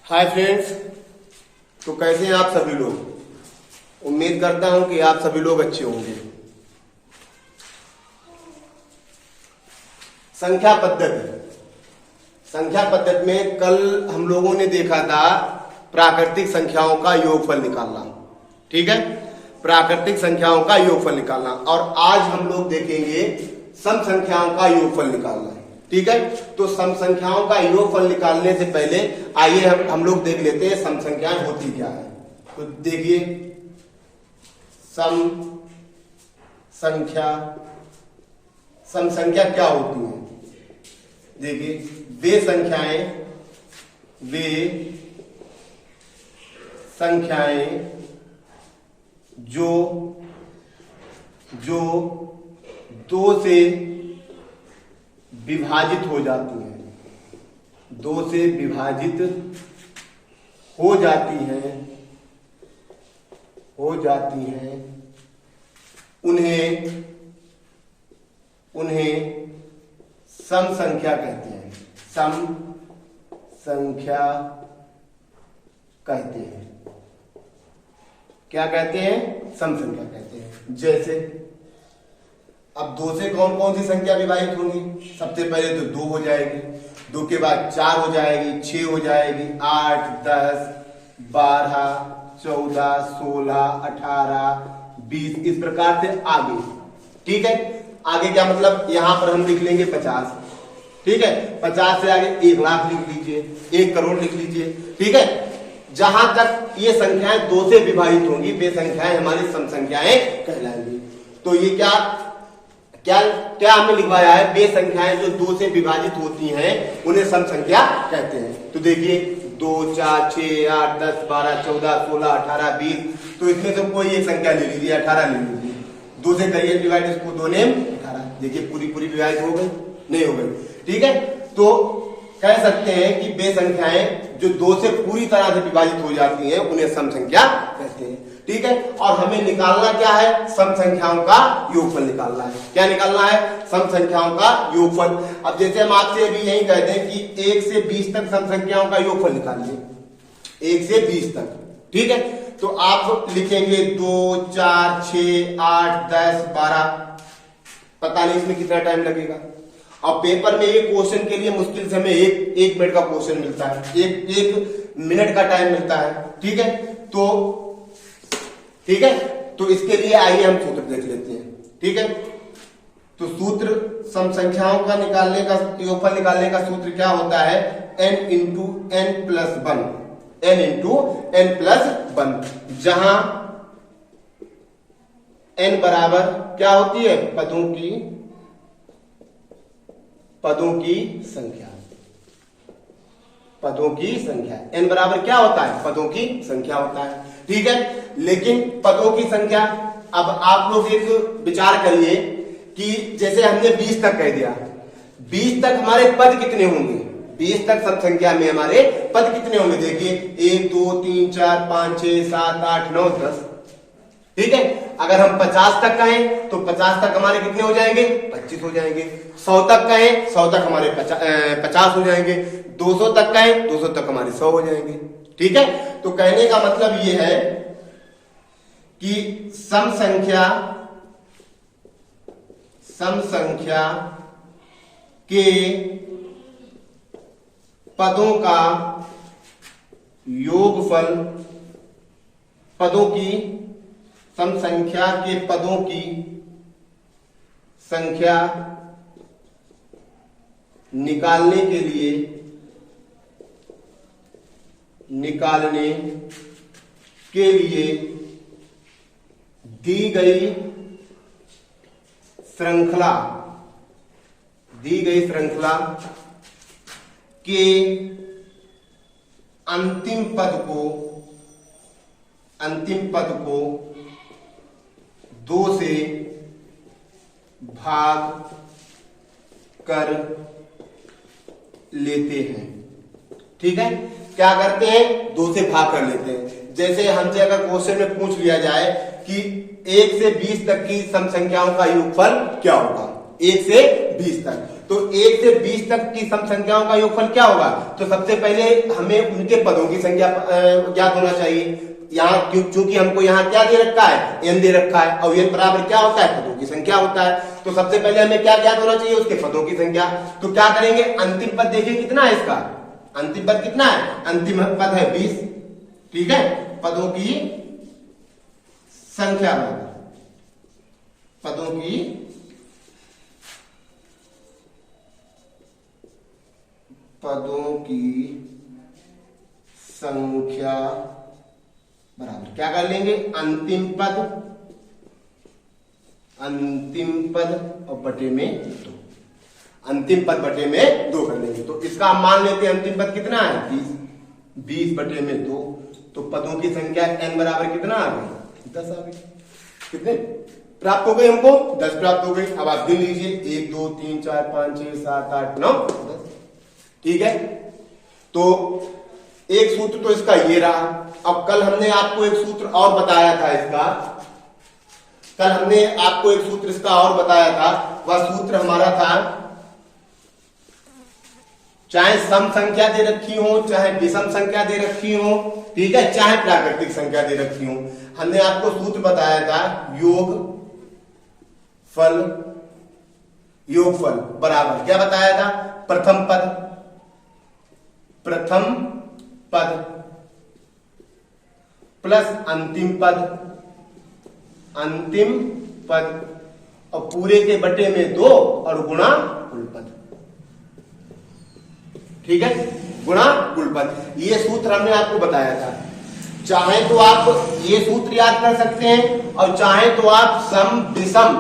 Hi friends, तो कैसे हैं आप सभी लोग। उम्मीद करता हूं कि आप सभी लोग अच्छे होंगे। संख्या पद्धति में कल हम लोगों ने देखा था प्राकृतिक संख्याओं का योगफल निकालना। ठीक है, प्राकृतिक संख्याओं का योगफल निकालना। और आज हम लोग देखेंगे सम संख्याओं का योगफल निकालना। ठीक है, तो सम संख्याओं का योगफल निकालने से पहले आइए हम लोग देख लेते हैं सम संख्याएं होती क्या है। तो देखिए, सम संख्या क्या होती है। देखिए, वे संख्याएं जो दो से विभाजित हो जाती हैं, हो जाती हैं, उन्हें सम संख्या कहते हैं। सम संख्या कहते हैं। क्या कहते हैं? सम संख्या कहते हैं। जैसे अब दो से कौन कौन सी संख्या विभाजित होंगी? सबसे पहले तो 2 हो जाएगी, 2 के बाद 4 हो जाएगी, 6 हो जाएगी, 8, 10, 12, 14, 16, 18, 20, इस प्रकार से आगे। ठीक है, आगे क्या मतलब, यहां पर हम लिख लेंगे 50। ठीक है, 50 से आगे 1 लाख लिख लीजिए, 1 करोड़ लिख लीजिए। ठीक है, जहां तक ये संख्याएं 2 से विभाजित होंगी वे संख्याएं हमारी सम संख्याएं कहलाएंगी। तो ये क्या हमने लिखवाया है? वे संख्याएं जो 2 से विभाजित होती हैं उन्हें सम संख्या कहते हैं। तो देखिए, 2, 4, 6, 8, 10, 12, 14, 16, 18, 20। तो इसमें से कोई एक संख्या ले लीजिए, 18 ले लीजिए। 2 से करिए डिवाइड, इसको 2 ने 18। देखिए, पूरी विभाजित हो गई? नहीं हो गई। ठीक है, तो कह सकते हैं कि वे संख्याएं जो 2 से पूरी तरह से विभाजित हो जाती हैं उन्हें सम संख्या कहते हैं। ठीक है, और हमें निकालना क्या है? सम संख्याओं का योगफल निकालना है। क्या निकालना है? सम संख्याओं का योगफल। अब जैसे हम आपसे अभी यही कहते हैं कि 1 से 20 तक सम संख्याओं का योगफल निकालिए। 1 से 20 तक। ठीक है, तो आप लिखेंगे 2, 4, 6, 8, 10, 12। पता नहीं इसमें कितना टाइम लगेगा। और पेपर में एक क्वेश्चन के लिए मुश्किल से हमें एक मिनट का क्वेश्चन मिलता है, एक मिनट का टाइम मिलता है। ठीक है, तो इसके लिए आइए हम सूत्र देख लेते हैं। ठीक है, तो सूत्र सम संख्याओं का निकालने का योगफल निकालने का सूत्र क्या होता है? n इंटू n प्लस 1, जहां n बराबर क्या होती है? पदों की संख्या। n बराबर क्या होता है? पदों की संख्या होता है। ठीक है, लेकिन पदों की संख्या, अब आप लोग एक विचार करिए कि जैसे हमने 20 तक कह दिया, 20 तक हमारे पद कितने होंगे? 20 तक सम संख्या में हमारे पद कितने होंगे? देखिए, 1, 2, 3, 4, 5, 6, 7, 8, 9, 10। ठीक है, अगर हम 50 तक कहें तो 50 तक हमारे कितने हो जाएंगे? 25 हो जाएंगे। 100 तक कहें, 100 तक हमारे 50 हो जाएंगे। 200 तक कहें, 200 तक हमारे 100 हो जाएंगे। ठीक है, तो कहने का मतलब ये है कि सम संख्या के पदों का योगफल, सम संख्या के पदों की संख्या निकालने के लिए दी गई श्रृंखला के अंतिम पद को 2 से भाग कर लेते हैं। ठीक है, क्या करते हैं? 2 से भाग कर लेते हैं। जैसे हमसे अगर क्वेश्चन में पूछ लिया जाए कि 1 से 20 तक की सम संख्याओं का योगफल क्या होगा, 1 से 20 तक, तो 1 से 20 तक की सम संख्याओं का योगफल क्या होगा? तो सबसे पहले हमें उनके पदों की संख्या ज्ञात होना चाहिए। यहाँ क्योंकि हमको यहाँ क्या दे रखा है? n दे रखा है, और n बराबर क्या होता है? पदों की संख्या होता है। तो सबसे पहले हमें क्या ज्ञात होना चाहिए? उसके पदों की संख्या। तो क्या करेंगे? अंतिम पद देखिए कितना है इसका? अंतिम पद कितना है? अंतिम पद है 20। ठीक है, पदों की संख्या बराबर पदों की संख्या बराबर क्या कर लेंगे? अंतिम पद और बटे में 2। अंतिम पद बटे में 2 कर लेंगे। तो इसका हम मान लेते हैं अंतिम पद कितना है? 20 बटे में 2। तो पदों की संख्या n बराबर कितना आ गई? 10 आ गई। कितने प्राप्त हो गए हमको? 10 प्राप्त हो गई। अब आप गिन लीजिए, 1 2 3 4 5 6 7 8 9 10। ठीक है, तो एक सूत्र तो इसका ये रहा। अब कल हमने आपको एक सूत्र और बताया था इसका। कल हमने आपको एक सूत्र इसका और बताया था। वह सूत्र हमारा था, चाहे सम संख्या दे रखी हो, चाहे विषम संख्या दे रखी हो, ठीक है, चाहे प्राकृतिक संख्या दे रखी हो, हमने आपको सूत्र बताया था योगफल बराबर क्या बताया था? प्रथम पद प्लस अंतिम पद और पूरे के बटे में 2 और गुणा कुल पद। ठीक है, गुणा कुल पद। ये सूत्र हमने आपको बताया था। चाहे तो आप ये सूत्र याद कर सकते हैं, और चाहे तो आप सम विषम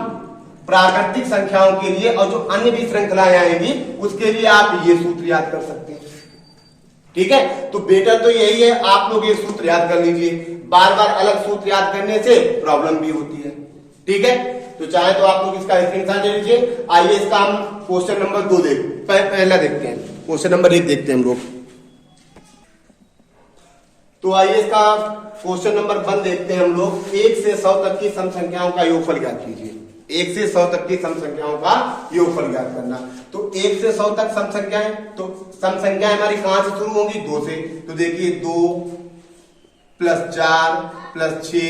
प्राकृतिक संख्याओं के लिए और जो अन्य भी श्रृंखलाएं आएंगी उसके लिए आप ये सूत्र याद कर सकते हैं। ठीक है, तो बेटर तो यही है आप लोग ये सूत्र याद कर लीजिए। बार बार अलग सूत्र याद करने से प्रॉब्लम भी होती है। ठीक है, तो चाहे तो आप लोग इसका स्क्रीनशॉट ले लीजिए। आइए इसका हम क्वेश्चन नंबर 2 पहला देखते हैं। क्वेश्चन नंबर 1 देखते हैं हम लोग। तो आइए इसका क्वेश्चन नंबर 1 देखते हैं हम लोग। 1 से 100 तक की सम संख्याओं का योगफल ज्ञात कीजिए। 1 से 100 तक की सम संख्याओं का योगफल ज्ञात करना। तो 1 से 100 तक सम संख्याएं, तो सम संख्याएं हमारी कहां से शुरू होंगी? 2 से। तो देखिए 2 plus 4 plus 6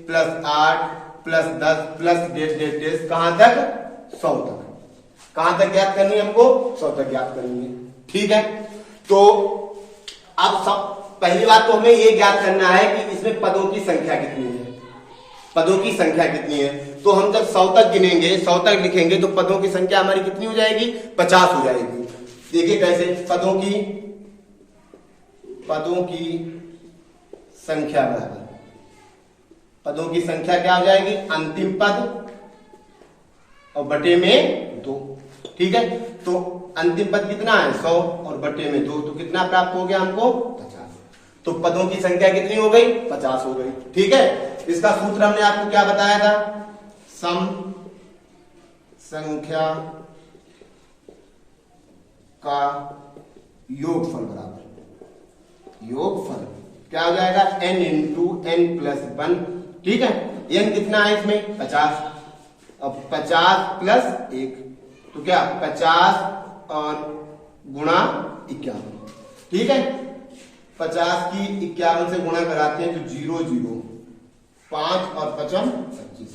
plus 8 plus 10 plus डेढ़ कहां तक? 100 तक। कहां तक ज्ञात करनी है हमको? 100 तक ज्ञात करनी है। ठीक है, तो अब पहली बात तो हमें ये ज्ञात करना है कि इसमें पदों की संख्या कितनी है। पदों की संख्या कितनी है? तो हम जब 100 तक गिनेंगे, 100 तक लिखेंगे, तो पदों की संख्या हमारी कितनी हो जाएगी? 50 हो जाएगी। देखिए कैसे? पदों की संख्या बराबर पदों की संख्या क्या हो जाएगी? अंतिम पद और बटे में 2। ठीक है, तो अंतिम पद कितना है? 100 और बटे में 2, तो कितना प्राप्त हो गया हमको? 50। तो पदों की संख्या कितनी हो गई? 50 हो गई। ठीक है, इसका सूत्र हमने आपको क्या बताया था? सम संख्या का योगफल बराबर योगफल क्या हो जाएगा? n into n plus 1। ठीक है, n कितना है इसमें? 50। अब 50 प्लस 1 तो क्या? 50 और गुणा 51। ठीक है, 50 की 51 से गुणा कराते हैं तो 0 0 5 और 55 25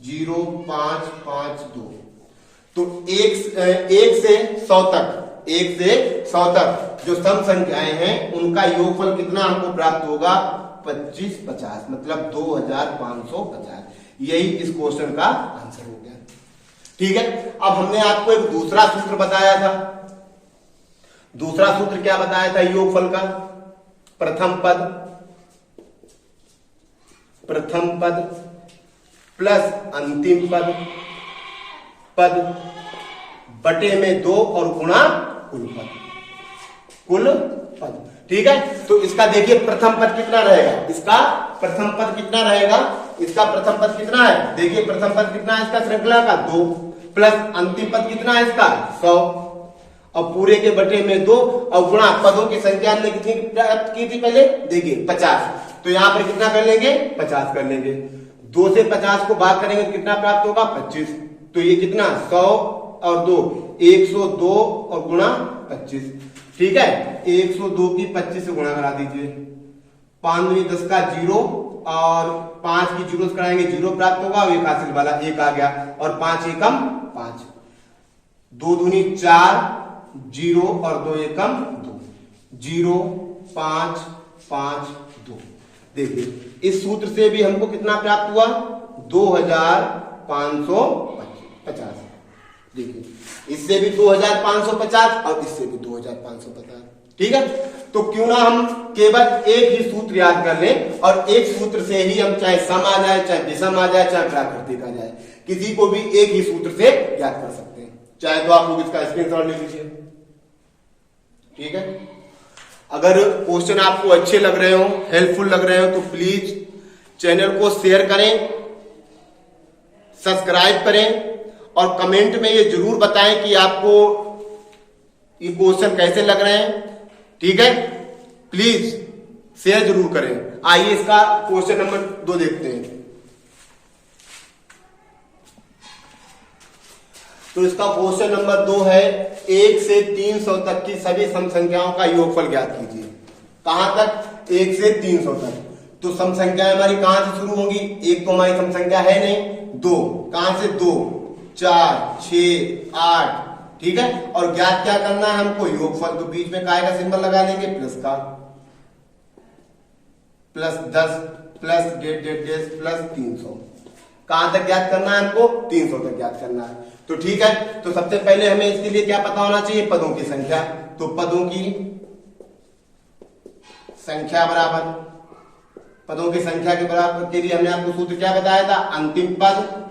0 5 5 2। तो 1 से 100 तक जो सम संख्याएं हैं उनका योगफल कितना हमको प्राप्त होगा? 25 50, मतलब 2550। यही इस क्वेश्चन का आंसर हो गया। ठीक है, अब हमने आपको एक दूसरा सूत्र बताया था। दूसरा सूत्र क्या बताया था योगफल का? प्रथम पद प्लस अंतिम पद बटे में 2 और गुणा कुल पद। ठीक है, तो इसका देखिए प्रथम पद कितना रहेगा? इसका प्रथम पद कितना रहेगा? इसका प्रथम पद कितना है? देखिए प्रथम पद कितना है इसका श्रृंखला का? 2 प्लस अंतिम पद कितना है इसका? 100 और पूरे के बटे में 2 और गुणा पदों की संख्या हमने कितनी प्राप्त की थी पहले? देखिए 50। तो यहां पर कितना कर लेंगे? 50 कर लेंगे। 2 से 50 को भाग करेंगे तो कितना प्राप्त होगा? 25। तो ये कितना? 100 और 2, 102 और गुणा 25। ठीक है, 102 की 25 से गुणा करा दीजिए। 5 दूनी 10 का 0 और 5 की 0 से कराएंगे 0 प्राप्त होगा और एक हासिल वाला 1 आ गया और 5 एकम 5। 2 दूनी 4, 0 और 2 एकम 2, 0 5 5 2। देखिए इस सूत्र से भी हमको कितना प्राप्त हुआ, 2550। देखिए इससे भी 2550 और इससे भी 2550। ठीक है, तो क्यों ना हम केवल एक ही सूत्र याद कर लें और एक सूत्र से ही हम चाहे सम आ जाए, चाहे विषम आ जाए, चाहे प्राकृतिक आ जाए, किसी को भी एक ही सूत्र से याद कर सकते हैं। चाहे तो आप लोग इसका स्क्रीनशॉट ले लीजिए। ठीक है, अगर क्वेश्चन आपको अच्छे लग रहे हो, हेल्पफुल लग रहे हो तो प्लीज चैनल को शेयर करें, सब्सक्राइब करें और कमेंट में ये जरूर बताएं कि आपको ये क्वेश्चन कैसे लग रहे हैं। ठीक है, प्लीज शेयर जरूर करें। आइए इसका क्वेश्चन नंबर 2 देखते हैं। तो इसका क्वेश्चन नंबर 2 है, 1 से 300 तक की सभी सम संख्याओं का योगफल ज्ञात कीजिए। कहां तक, 1 से 300 तक। तो सम संख्याएं हमारी कहां से शुरू होंगी, 1 तो हमारी सम संख्या है नहीं, 2 कहां से, 2 4 6 8। ठीक है, और ज्ञात क्या करना है हमको, योगफल। तो बीच में काय का सिंबल लगा देंगे, प्लस का, plus 10 plus date date date plus 300। कहां तक ज्ञात करना है हमको, 300 तक ज्ञात करना है। तो ठीक है, तो सबसे पहले हमें इसके लिए क्या पता होना चाहिए, पदों की संख्या। तो पदों की संख्या बराबर, पदों की संख्या के बराबर के लिए हमने आपको सूत्र क्या बताया था, अंतिम पद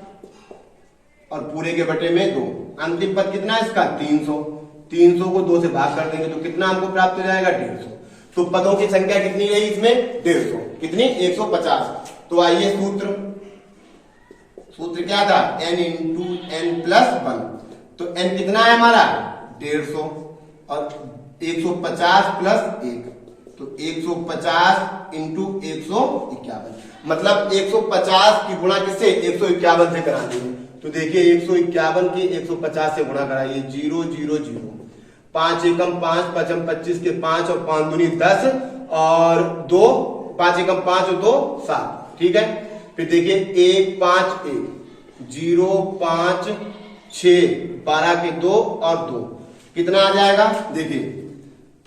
और पूरे के बटे में 2। अंतिम पद कितना है इसका, 300। 300 को 2 से भाग कर देंगे तो कितना हमको प्राप्त हो जाएगा, 150। तो पदों की संख्या कितनी रही इसमें, 150। कितनी, 150। तो आइए सूत्र क्या था, n इंटू n प्लस 1। तो n कितना है हमारा, 150 और 150 प्लस 1, तो 150 इंटू 151। मतलब 150 की गुणा किससे, 151 से करा देंगे। तो देखिए 151 की 150 से गुणा कराइए, 0 0 0, 5 एकम 5, 5 हम 25 के 5 और 5 दूनी 10 और 2, 5 एकम 5 और 2 7। ठीक है, फिर देखिए 1 5 1, 0 5 6, 12 के 2 और 2 कितना आ जाएगा। देखिए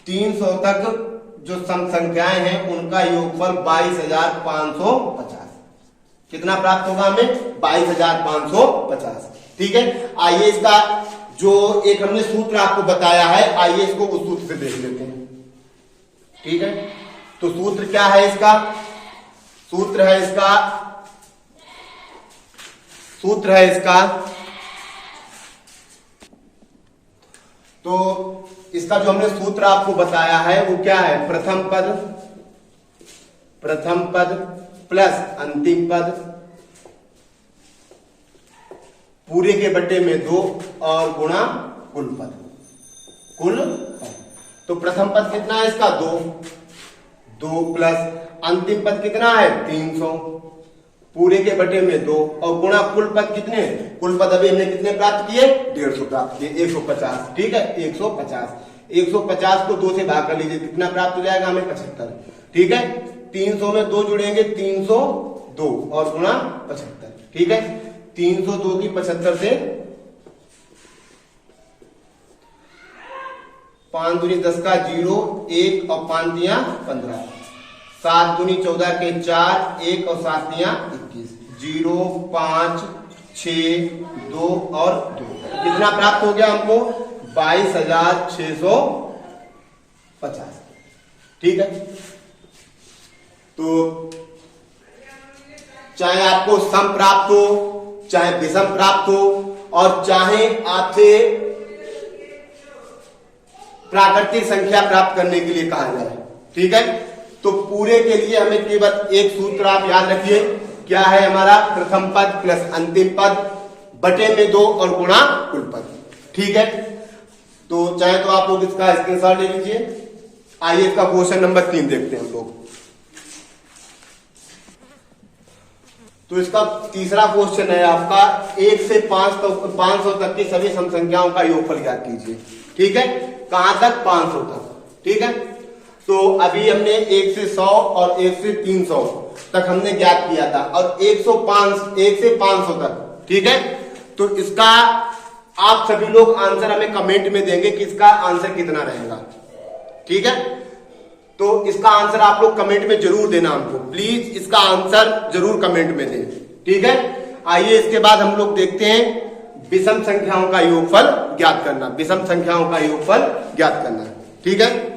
300 तक जो सम संख्याएं हैं उनका योगफल 22,550। कितना प्राप्त होगा हमें, 22,550। ठीक है, आइए इसका जो एक हमने सूत्र आपको बताया है, आइए इसको उस सूत्र से देख लेते हैं। ठीक है, तो सूत्र क्या है इसका, सूत्र है इसका तो इसका जो हमने सूत्र आपको बताया है वो क्या है, प्रथम पद प्लस अंतिम पद पूरे के बटे में 2 और गुणा कुल पद। तो प्रथम पद कितना है इसका, 2 प्लस अंतिम पद कितना है, 300 पूरे के बटे में 2 और गुणा कुल पद कितने, कुल पद अभी हमने कितने प्राप्त किए, 150 प्राप्त किए, 150। ठीक है, 150 को 2 से भाग कर लीजिए, कितना प्राप्त हो जाएगा हमें, 75। ठीक है, 300 में 2 जुड़ेंगे, 302 और गुणा 75। ठीक है, 302 की 75 से 5 दूनी 10 का 0 1 और 5 दिया 15, 7 दूनी 14 के 4, 1 और 7 दिया 21, 0 5 6 2 और 2। कितना प्राप्त हो गया हमको, 22,650। ठीक है, तो चाहे आपको सम प्राप्त हो, चाहे विषम प्राप्त हो और चाहे आपसे प्राकृतिक संख्या प्राप्त करने के लिए कहा जाए, ठीक है, तो पूरे के लिए हमें केवल एक सूत्र आप याद रखिए, क्या है हमारा, प्रथम पद प्लस अंतिम पद बटे में 2 और गुणा कुल पद। ठीक है, तो चाहे तो आप लोग इसका स्क्रीनशॉट ले लीजिए। आइए इसका क्वेश्चन नंबर 3 देखते हैं हम लोग। तो इसका तीसरा क्वेश्चन है आपका 1 से 500 तक की सभी सम संख्याओं का योगफल ज्ञात कीजिए। ठीक है, कहां तक? 500 तक। ठीक है, तो अभी हमने 1 से 100 और 1 से 300 तक हमने ज्ञात किया था, और 1 से 500 तक। ठीक है, तो इसका आप सभी लोग आंसर हमें कमेंट में देंगे कि इसका आंसर कितना रहेगा। ठीक है, तो इसका आंसर आप लोग कमेंट में जरूर देना हमको, प्लीज इसका आंसर जरूर कमेंट में दें। ठीक है, आइए इसके बाद हम लोग देखते हैं विषम संख्याओं का योगफल ज्ञात करना। विषम संख्याओं का योगफल ज्ञात करना। ठीक है।